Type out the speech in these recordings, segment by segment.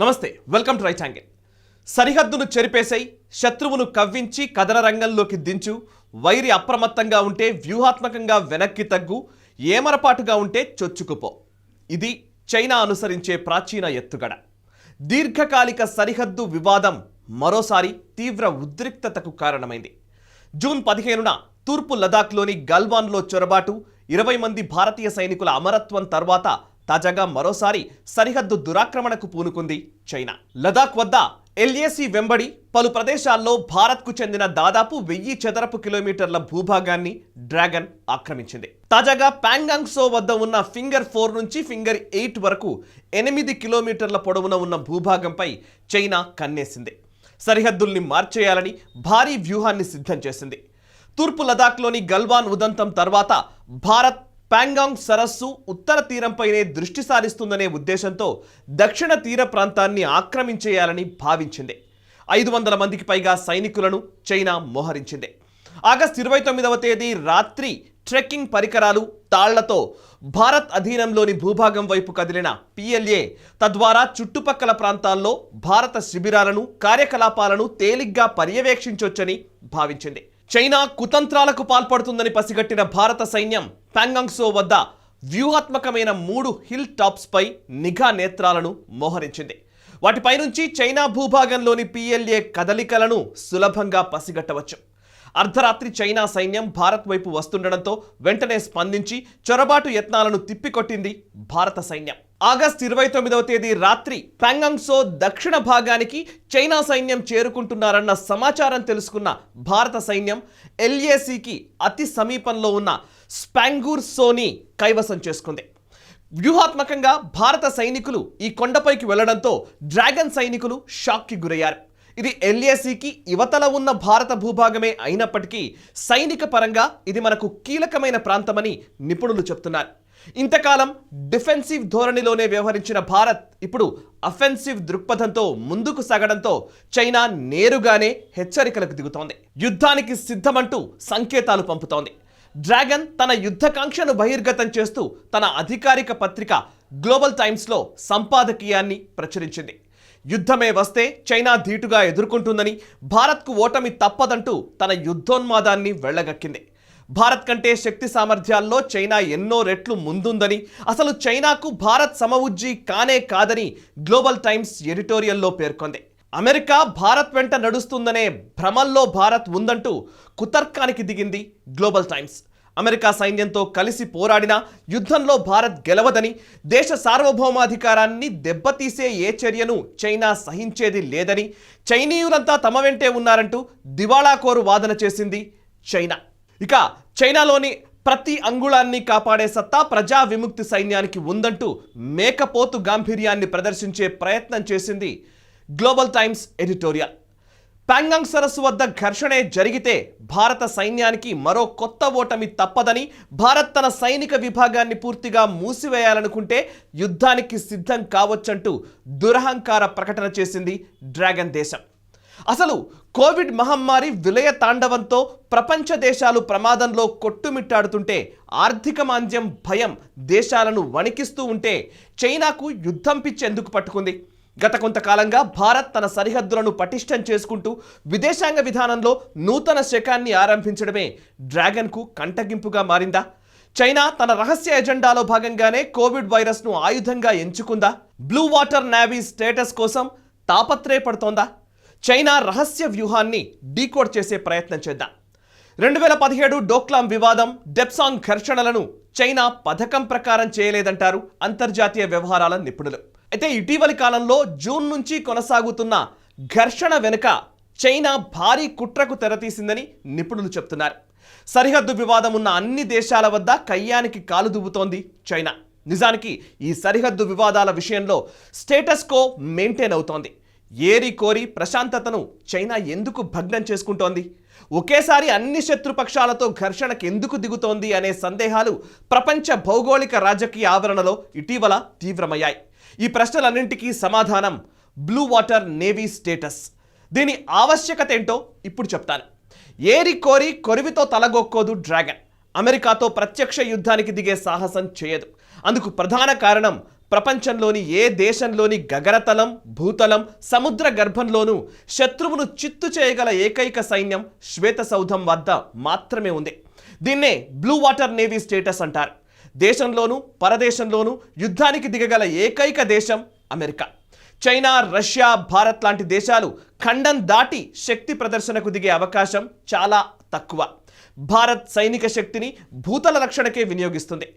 నమస్తే welcome to right angle. సరిహద్దును చెరిపేసై శత్రువును కవ్వించి కదన రంగంలోకి దించు, వైరి అప్రమత్తంగా ఉంటే వ్యూహాత్మకంగా వెనక్కి తగ్గు, ఏమరపాటుగా ఉంటే చొచ్చుకుపో. ఇది చైనా అనుసరించే ప్రాచీన ఎత్తుగడ. దీర్ఘకాలిక సరిహద్దు వివాదం మరోసారి తీవ్ర ఉద్రిక్తతకు కారణమైంది. జూన్ 15న తూర్పు లదాఖ్లోని గల్వాన్లో చొరబాటు, 20 మంది భారతీయ సైనికుల అమరత్వం తర్వాత తాజాగా మరోసారి సరిహద్దు దురాక్రమణకు పూనుకుంది చైనా. లదాఖ్ వద్ద ఎల్ఏసీ వెంబడి పలు ప్రదేశాల్లో భారత్కు చెందిన దాదాపు 1000 చదరపు కిలోమీటర్ల భూభాగాన్ని డ్రాగన్ ఆక్రమించింది. తాజాగా ప్యాంగాంగ్ సో వద్ద ఉన్న ఫింగర్ 4 నుంచి ఫింగర్ 8 వరకు 8 కిలోమీటర్ల పొడవున ఉన్న భూభాగంపై చైనా కన్నేసింది. సరిహద్దుల్ని మార్చేయాలని భారీ వ్యూహాన్ని సిద్ధం చేసింది. తూర్పు లదాఖ్లోని గల్వాన్ ఉదంతం తర్వాత భారత్ ప్యాంగాంగ్ సరస్సు ఉత్తర తీరంపైనే దృష్టి సారిస్తుందనే ఉద్దేశంతో దక్షిణ తీర ప్రాంతాన్ని ఆక్రమించేయాలని భావించింది. 500 మందికి పైగా సైనికులను చైనా మోహరించింది. ఆగస్టు 29వ తేదీ రాత్రి ట్రెక్కింగ్ పరికరాలు, తాళ్లతో భారత్ అధీనంలోని భూభాగం వైపు కదిలిన పిఎల్ఏ తద్వారా చుట్టుపక్కల ప్రాంతాల్లో భారత శిబిరాలను, కార్యకలాపాలను తేలిగ్గా పర్యవేక్షించొచ్చని భావించింది. చైనా కుతంత్రాలకు పాల్పడుతుందని పసిగట్టిన భారత సైన్యం ప్యాంగాంగ్ సో వద్ద వ్యూహాత్మకమైన 3 హిల్ టాప్స్ పై నిఘా నేత్రాలను మోహరించింది. వాటిపై నుంచి చైనా భూభాగంలోని పిఎల్ఏ కదలికలను సులభంగా పసిగట్టవచ్చు. అర్ధరాత్రి చైనా సైన్యం భారత్ వైపు వస్తుండడంతో వెంటనే స్పందించి చొరబాటు యత్నాలను తిప్పికొట్టింది భారత సైన్యం. ఆగస్టు 29వ తేదీ రాత్రి ప్యాంగాంగ్ సో దక్షిణ భాగానికి చైనా సైన్యం చేరుకుంటున్నారన్న సమాచారం తెలుసుకున్న భారత సైన్యం ఎల్ఏసీకి అతి సమీపంలో ఉన్న స్పాంగూర్ సోని కైవసం చేసుకుంది. వ్యూహాత్మకంగా భారత సైనికులు ఈ కొండపైకి వెళ్లడంతో డ్రాగన్ సైనికులు షాక్కి గురయ్యారు. ఇది ఎల్ఏసీకి యువతల ఉన్న భారత భూభాగమే అయినప్పటికీ సైనిక పరంగా ఇది మనకు కీలకమైన ప్రాంతమని నిపుణులు చెప్తున్నారు. ఇంతకాలం డిఫెన్సివ్ ధోరణిలోనే వ్యవహరించిన భారత్ ఇప్పుడు అఫెన్సివ్ దృక్పథంతో ముందుకు సాగడంతో చైనా నేరుగానే హెచ్చరికలకు దిగుతోంది. యుద్ధానికి సిద్ధమంటూ సంకేతాలు పంపుతోంది. డ్రాగన్ తన యుద్ధకాంక్షను బహిర్గతం చేస్తూ తన అధికారిక పత్రిక గ్లోబల్ టైమ్స్లో సంపాదకీయాన్ని ప్రచురించింది. యుద్ధమే వస్తే చైనా ధీటుగా ఎదుర్కొంటుందని, భారత్కు ఓటమి తప్పదంటూ తన యుద్ధోన్మాదాన్ని వెళ్లగక్కింది. భారత్ కంటే శక్తి సామర్థ్యాల్లో చైనా ఎన్నో రెట్లు ముందుందని, అసలు చైనాకు భారత్ సమవుజ్జీ కానే కాదని గ్లోబల్ టైమ్స్ ఎడిటోరియల్లో పేర్కొంది. అమెరికా భారత్ వెంట నడుస్తుందనే భ్రమల్లో భారత్ ఉందంటూ కుతర్కానికి దిగింది గ్లోబల్ టైమ్స్. అమెరికా సైన్యంతో కలిసి పోరాడినా యుద్ధంలో భారత్ గెలవదని, దేశ సార్వభౌమాధికారాన్ని దెబ్బతీసే ఏ చర్యను చైనా సహించేది లేదని, చైనీయులంతా తమ వెంటే ఉన్నారంటూ దివాళాకోరు వాదన చేసింది చైనా. ఇక చైనాలోని ప్రతి అంగుళాన్ని కాపాడే సత్తా ప్రజా విముక్తి సైన్యానికి ఉందంటూ మేకపోతు గాంభీర్యాన్ని ప్రదర్శించే ప్రయత్నం చేసింది గ్లోబల్ టైమ్స్ ఎడిటోరియల్. ప్యాంగాంగ్ సరస్సు వద్ద ఘర్షణే జరిగితే భారత సైన్యానికి మరో కొత్త ఓటమి తప్పదని, భారత్ తన సైనిక విభాగాన్ని పూర్తిగా మూసివేయాలనుకుంటే యుద్ధానికి సిద్ధం కావచ్చంటూ దురహంకార ప్రకటన చేసింది డ్రాగన్ దేశం. అసలు కోవిడ్ మహమ్మారి విలయ తాండవంతో ప్రపంచ దేశాలు ప్రమాదంలో కొట్టుమిట్టాడుతుంటే, ఆర్థిక మాంద్యం భయం దేశాలను వణికిస్తూ ఉంటే చైనాకు యుద్ధం పిచ్చి ఎందుకు పట్టుకుంది? గత కొంతకాలంగా భారత్ తన సరిహద్దులను పటిష్టం చేసుకుంటూ విదేశాంగ విధానంలో నూతన శకాన్ని ఆరంభించడమే డ్రాగన్కు కంటగింపుగా మారిందా? చైనా తన రహస్య ఎజెండాలో భాగంగానే కోవిడ్ వైరస్ను ఆయుధంగా ఎంచుకుందా? బ్లూ వాటర్ నేవీ స్టేటస్ కోసం తాపత్రయపడుతోందా? చైనా రహస్య వ్యూహాన్ని డీకోడ్ చేసే ప్రయత్నం చేద్దాం. 2017 డోక్లాం వివాదం, డెప్సాంగ్ ఘర్షణలను చైనా పథకం ప్రకారం చేయలేదంటారు అంతర్జాతీయ వ్యవహారాల నిపుణులు. అయితే ఇటీవలి కాలంలో జూన్ నుంచి కొనసాగుతున్న ఘర్షణ వెనుక చైనా భారీ కుట్రకు తెరతీసిందని నిపుణులు చెప్తున్నారు. సరిహద్దు వివాదం ఉన్న అన్ని దేశాల వద్ద కయ్యానికి కాలు దువ్వుతోంది చైనా. నిజానికి ఈ సరిహద్దు వివాదాల విషయంలో స్టేటస్ కో మెయింటైన్ అవుతోంది. ఏరి కోరి ప్రశాంతతను చైనా ఎందుకు భగ్నం చేసుకుంటోంది? ఒకేసారి అన్ని శత్రుపక్షాలతో ఘర్షణకు ఎందుకు దిగుతోంది అనే సందేహాలు ప్రపంచ భౌగోళిక రాజకీయ ఆవరణలో ఇటీవల తీవ్రమయ్యాయి. ఈ ప్రశ్నలన్నింటికీ సమాధానం బ్లూ వాటర్ నేవీ స్టేటస్. దీని ఆవశ్యకత ఏంటో ఇప్పుడు చెప్తాను. ఏరి కోరి కొరివితో తలగొక్కోదు డ్రాగన్. అమెరికాతో ప్రత్యక్ష యుద్ధానికి దిగే సాహసం చేయదు. అందుకు ప్రధాన కారణం ప్రపంచంలోని ఏ దేశంలోని గగనతలం, భూతలం, సముద్ర గర్భంలోనూ శత్రువును చిత్తు చేయగల ఏకైక సైన్యం శ్వేత సౌధం వద్ద మాత్రమే ఉంది. దీన్నే బ్లూ వాటర్ నేవీ స్టేటస్ అంటారు. దేశంలోనూ పరదేశంలోనూ యుద్ధానికి దిగగల ఏకైక దేశం అమెరికా. చైనా, రష్యా, భారత్ లాంటి దేశాలు ఖండం దాటి శక్తి ప్రదర్శనకు దిగే అవకాశం చాలా తక్కువ. భారత్ సైనిక శక్తిని భూతల రక్షణకే వినియోగిస్తుంది.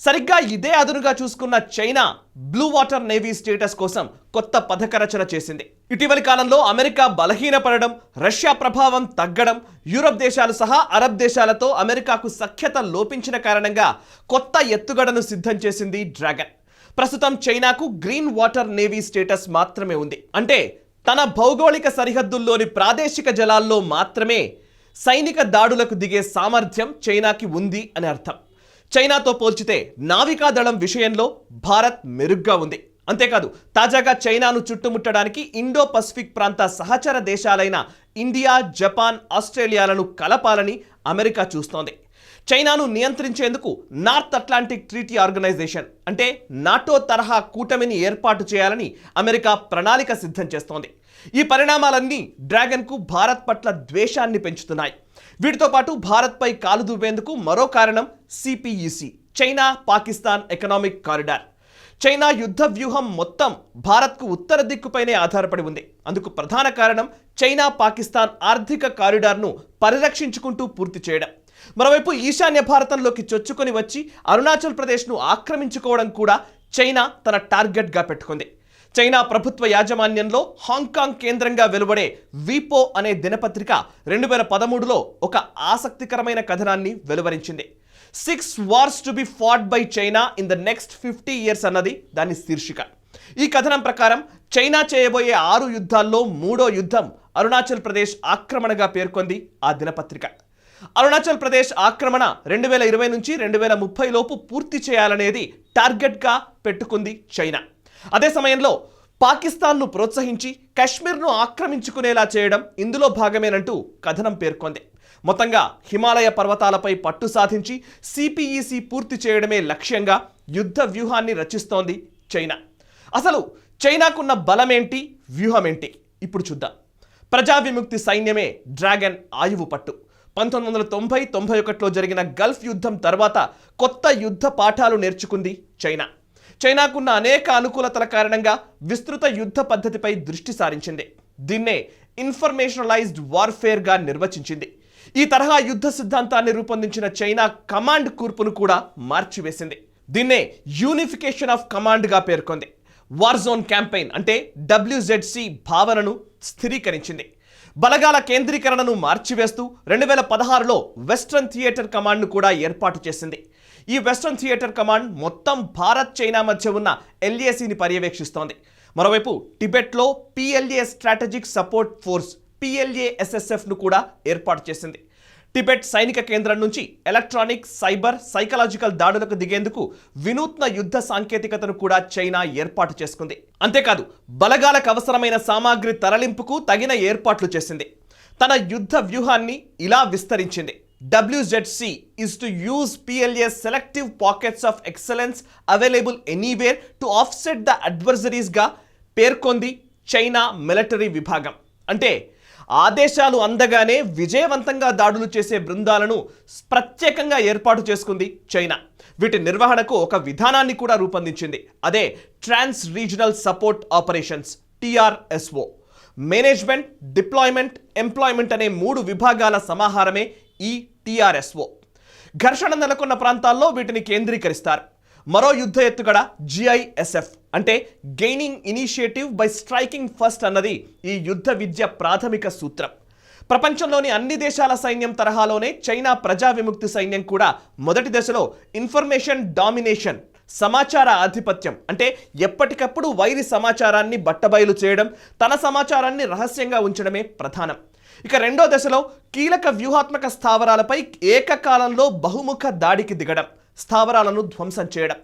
సరిగ్గా ఇదే అదునుగా చూసుకున్న China blue water navy status కోసం కొత్త పథక రచన చేసింది. ఇటీవలి కాలంలో అమెరికా బలహీనపడడం, రష్యా ప్రభావం తగ్గడం, యూరప్ దేశాలు సహా అరబ్ దేశాలతో అమెరికాకు సఖ్యత లోపించిన కారణంగా కొత్త ఎత్తుగడను సిద్ధం చేసింది డ్రాగన్. ప్రస్తుతం చైనాకు గ్రీన్ వాటర్ నేవీ స్టేటస్ మాత్రమే ఉంది. అంటే తన భౌగోళిక సరిహద్దుల్లోని ప్రాదేశిక జలాల్లో మాత్రమే సైనిక దాడులకు దిగే సామర్థ్యం చైనాకి ఉంది అని అర్థం. చైనాతో పోల్చితే నావికాదళం విషయంలో భారత్ మెరుగ్గా ఉంది. అంతేకాదు తాజాగా చైనాను చుట్టుముట్టడానికి ఇండో పసిఫిక్ ప్రాంత సహచర దేశాలైన ఇండియా, జపాన్, ఆస్ట్రేలియాలను కలపాలని అమెరికా చూస్తోంది. చైనాను నియంత్రించేందుకు నార్త్ అట్లాంటిక్ ట్రీటీ ఆర్గనైజేషన్ అంటే నాటో తరహా కూటమిని ఏర్పాటు చేయాలని అమెరికా ప్రణాళిక సిద్ధం చేస్తోంది. ఈ పరిణామాలన్నీ డ్రాగన్కు భారత్ పట్ల ద్వేషాన్ని పెంచుతున్నాయి. వీటితో పాటు భారత్పై కాలు దూపేందుకు మరో కారణం CPEC, China Pakistan economic corridor. China యుద్ధ వ్యూహం మొత్తం భారత్కు ఉత్తర దిక్కుపైనే ఆధారపడి ఉంది. అందుకు ప్రధాన కారణం చైనా పాకిస్తాన్ ఆర్థిక కారిడార్ను పరిరక్షించుకుంటూ పూర్తి చేయడం. మరోవైపు ఈశాన్య భారతంలోకి చొచ్చుకొని వచ్చి అరుణాచల్ ప్రదేశ్ను ఆక్రమించుకోవడం కూడా చైనా తన టార్గెట్గా పెట్టుకుంది. చైనా ప్రభుత్వ యాజమాన్యంలో హాంకాంగ్ కేంద్రంగా వెలువడే వీపో అనే దినపత్రిక 2013లో ఒక ఆసక్తికరమైన కథనాన్ని వెలువరించింది. 6 wars to be fought by China in the next 50 years అన్నది దాని శీర్షిక. ఈ కథనం ప్రకారం చైనా చేయబోయే 6 యుద్ధాల్లో 3వ యుద్ధం అరుణాచల్ ప్రదేశ్ ఆక్రమణగా పేర్కొంది ఆ దినపత్రిక. అరుణాచల్ ప్రదేశ్ ఆక్రమణ 2020 నుంచి 2030 లోపు పూర్తి చేయాలనేది టార్గెట్గా పెట్టుకుంది చైనా. అదే సమయంలో పాకిస్తాన్ను ప్రోత్సహించి కశ్మీర్ను ఆక్రమించుకునేలా చేయడం ఇందులో భాగమేనంటూ కథనం పేర్కొంది. మొత్తంగా హిమాలయ పర్వతాలపై పట్టు సాధించి సిపిఈసి పూర్తి చేయడమే లక్ష్యంగా యుద్ధ వ్యూహాన్ని రచిస్తోంది చైనా. అసలు చైనాకున్న బలమేంటి, వ్యూహమేంటి ఇప్పుడు చూద్దాం. ప్రజా విముక్తి సైన్యమే డ్రాగన్ ఆయువు పట్టు. 1990-91లో జరిగిన గల్ఫ్ యుద్ధం తర్వాత కొత్త యుద్ధ పాఠాలు నేర్చుకుంది చైనా. చైనాకున్న అనేక అనుకూలతల కారణంగా విస్తృత యుద్ధ పద్ధతిపై దృష్టి సారించింది. దీన్నే ఇన్ఫర్మేషనలైజ్డ్ వార్ఫేర్గా నిర్వచించింది. ఈ తరహా యుద్ధ సిద్ధాంతాన్ని రూపొందించిన చైనా కమాండ్ కూర్పును కూడా మార్చివేసింది. దీన్నే యూనిఫికేషన్ ఆఫ్ కమాండ్గా పేర్కొంది. వార్ జోన్ క్యాంపెయిన్ అంటే WZC భావనను స్థిరీకరించింది. బలగాల కేంద్రీకరణను మార్చివేస్తూ 2016లో వెస్ట్రన్ థియేటర్ కమాండ్ను కూడా ఏర్పాటు చేసింది. ఈ వెస్ట్రన్ థియేటర్ కమాండ్ మొత్తం భారత్, చైనా మధ్య ఉన్న LACని పర్యవేక్షిస్తోంది. మరోవైపు టిబెట్లో PLA స్ట్రాటజిక్ సపోర్ట్ ఫోర్స్ PLASSFను కూడా ఏర్పాటు చేసింది. టిబెట్ సైనిక కేంద్రం నుంచి ఎలక్ట్రానిక్, సైబర్, సైకలాజికల్ దాడులకు దిగేందుకు వినూత్న యుద్ధ సాంకేతికతను కూడా చైనా ఏర్పాటు చేసుకుంది. అంతేకాదు బలగాలకు అవసరమైన సామాగ్రి తరలింపుకు తగిన ఏర్పాట్లు చేసింది. తన యుద్ధ వ్యూహాన్ని ఇలా విస్తరించింది. WZC is to use PLA's selective pockets of excellence available anywhere to offset the adversaries గా పేర్కొంది చైనా మిలిటరీ విభాగం. అంటే ఆదేశాలు అందగానే విజయవంతంగా దాడులు చేసే బృందాలను ప్రత్యేకంగా ఏర్పాటు చేసుకుంది చైనా. వీటి నిర్వహణకు ఒక విధానాన్ని కూడా రూపొందించింది. అదే trans regional support operations TRSO. Management, deployment, employment అనే 3 విభాగాల సమాహారమే ఈ TRSO. ఘర్షణ నెలకొన్న ప్రాంతాల్లో వీటిని కేంద్రీకరిస్తారు. మరో యుద్ధ ఎత్తుగడ GISF అంటే gaining initiative by striking first అన్నది ఈ యుద్ధ విద్య ప్రాథమిక సూత్రం. ప్రపంచంలోని అన్ని దేశాల సైన్యం తరహాలోనే చైనా ప్రజా విముక్తి సైన్యం కూడా మొదటి దశలో ఇన్ఫర్మేషన్ డామినేషన్, సమాచార ఆధిపత్యం అంటే ఎప్పటికప్పుడు వైరి సమాచారాన్ని బట్టబయలు చేయడం, తన సమాచారాన్ని రహస్యంగా ఉంచడమే ప్రధానం. ఇక రెండో దశలో కీలక వ్యూహాత్మక స్థావరాలపై ఏకకాలంలో బహుముఖ దాడికి దిగడం, స్థావరాలను ధ్వంసం చేయడం.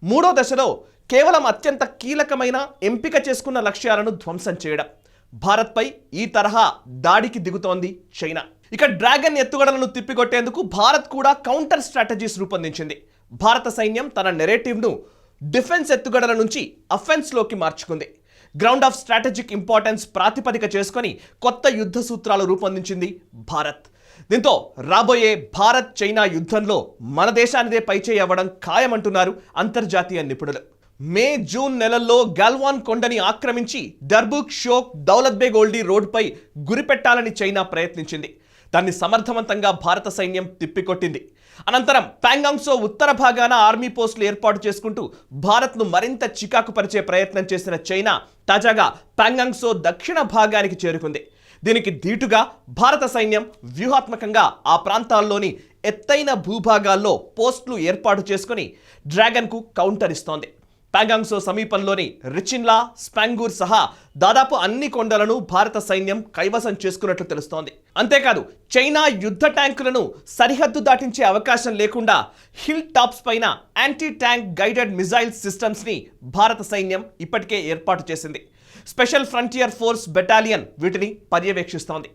మూడో దశలో కేవలం అత్యంత కీలకమైన ఎంపిక చేసుకున్న లక్ష్యాలను ధ్వంసం చేయడం. భారత్పై ఈ తరహా దాడికి దిగుతోంది చైనా. ఇక డ్రాగన్ ఎత్తుగడలను తిప్పికొట్టేందుకు భారత్ కూడా కౌంటర్ స్ట్రాటజీస్ రూపొందించింది. భారత సైన్యం తన నెరేటివ్ను డిఫెన్స్ ఎత్తుగడల నుంచి అఫెన్స్లోకి మార్చుకుంది. గ్రౌండ్ ఆఫ్ స్ట్రాటజిక్ ఇంపార్టెన్స్ ప్రాతిపదిక చేసుకొని కొత్త యుద్ధ సూత్రాలు రూపొందించింది భారత్. దీంతో రాబోయే భారత్ చైనా యుద్ధంలో మన దేశానిదే పైచేయి అవ్వడం ఖాయమంటున్నారు అంతర్జాతీయ నిపుణులు. మే జూన్ నెలల్లో గల్వాన్ కొండని ఆక్రమించి డర్బుక్ షోక్ దౌలత్ బేగ్ ఓల్డీ రోడ్పై గురిపెట్టాలని చైనా ప్రయత్నించింది. దాన్ని సమర్థవంతంగా భారత సైన్యం తిప్పికొట్టింది. అనంతరం ప్యాంగాంగ్సో ఉత్తర భాగాన ఆర్మీ పోస్టులు ఏర్పాటు చేసుకుంటూ భారత్ను మరింత చికాకు పరిచే ప్రయత్నం చేసిన చైనా తాజాగా ప్యాంగాంగ్సో దక్షిణ భాగానికి చేరుకుంది. దీనికి ధీటుగా భారత సైన్యం వ్యూహాత్మకంగా ఆ ప్రాంతాల్లోని ఎత్తైన భూభాగాల్లో పోస్టులు ఏర్పాటు చేసుకుని డ్రాగన్కు కౌంటర్ ఇస్తోంది. ప్యాంగాంగ్సో సమీపంలోని రిచిన్లా, స్పాంగూర్ సహా దాదాపు అన్ని కొండలను భారత సైన్యం కైవసం చేసుకున్నట్లు తెలుస్తోంది. అంతేకాదు చైనా యుద్ధ ట్యాంకులను సరిహద్దు దాటించే అవకాశం లేకుండా హిల్ టాప్స్ పైన యాంటీ ట్యాంక్ గైడెడ్ మిజైల్ సిస్టమ్స్ని భారత సైన్యం ఇప్పటికే ఏర్పాటు చేసింది. స్పెషల్ ఫ్రంటియర్ ఫోర్స్ బెటాలియన్ వీటిని పర్యవేక్షిస్తోంది.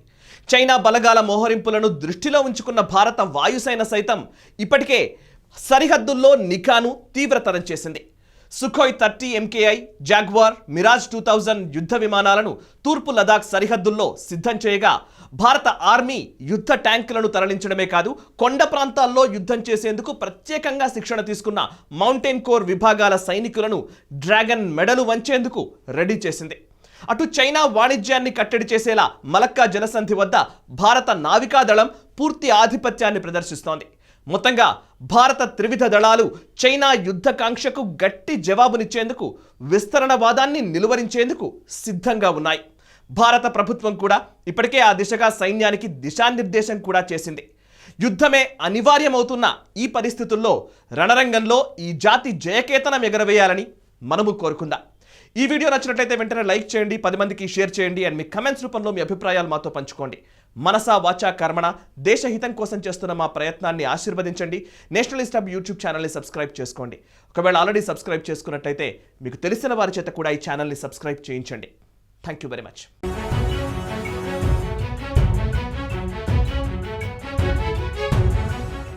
చైనా బలగాల మోహరింపులను దృష్టిలో ఉంచుకున్న భారత వాయుసేన సైతం ఇప్పటికే సరిహద్దుల్లో నిఘాను తీవ్రతరం చేసింది. సుఖోయ్ 30 MKI, జాగ్వార్, మిరాజ్ 2000 యుద్ధ విమానాలను తూర్పు లదాఖ్ సరిహద్దుల్లో సిద్ధం చేయగా భారత ఆర్మీ యుద్ధ ట్యాంకులను తరలించడమే కాదు కొండ ప్రాంతాల్లో యుద్ధం చేసేందుకు ప్రత్యేకంగా శిక్షణ తీసుకున్న మౌంటైన్ కోర్ విభాగాల సైనికులను డ్రాగన్ మెడలు వంచేందుకు రెడీ చేసింది. అటు చైనా వాణిజ్యాన్ని కట్టడి చేసేలా మలక్కా జలసంధి వద్ద భారత నావికాదళం పూర్తి ఆధిపత్యాన్ని ప్రదర్శిస్తోంది. మొత్తంగా భారత త్రివిధ దళాలు చైనా యుద్ధకాంక్షకు గట్టి జవాబునిచ్చేందుకు విస్తరణవాదాన్ని నిలువరించేందుకు సిద్ధంగా ఉన్నాయి. భారత ప్రభుత్వం కూడా ఇప్పటికే ఆ దిశగా సైన్యానికి దిశానిర్దేశం కూడా చేసింది. యుద్ధమే అనివార్యమవుతున్న ఈ పరిస్థితుల్లో రణరంగంలో ఈ జాతి జయకేతనం ఎగరవేయాలని మనము కోరుకుందాం. ఈ వీడియో నచ్చినట్లయితే వెంటనే లైక్ చేయండి, 10 మందికి షేర్ చేయండి అండ్ మీ కమెంట్స్ రూపంలో మీ అభిప్రాయాలు మాతో పంచుకోండి. మనసా వాచా కర్మణ దేశహితం కోసం చేస్తున్న మా ప్రయత్నాన్ని ఆశీర్వదించండి. నేషనలిస్ట్ హబ్ యూట్యూబ్ ఛానల్ని సబ్స్క్రైబ్ చేసుకోండి. ఒకవేళ ఆల్రెడీ సబ్స్క్రైబ్ చేసుకున్నట్లయితే మీకు తెలిసిన వారి చేత కూడా ఈ ఛానల్ని సబ్స్క్రైబ్ చేయించండి. Thank you very much.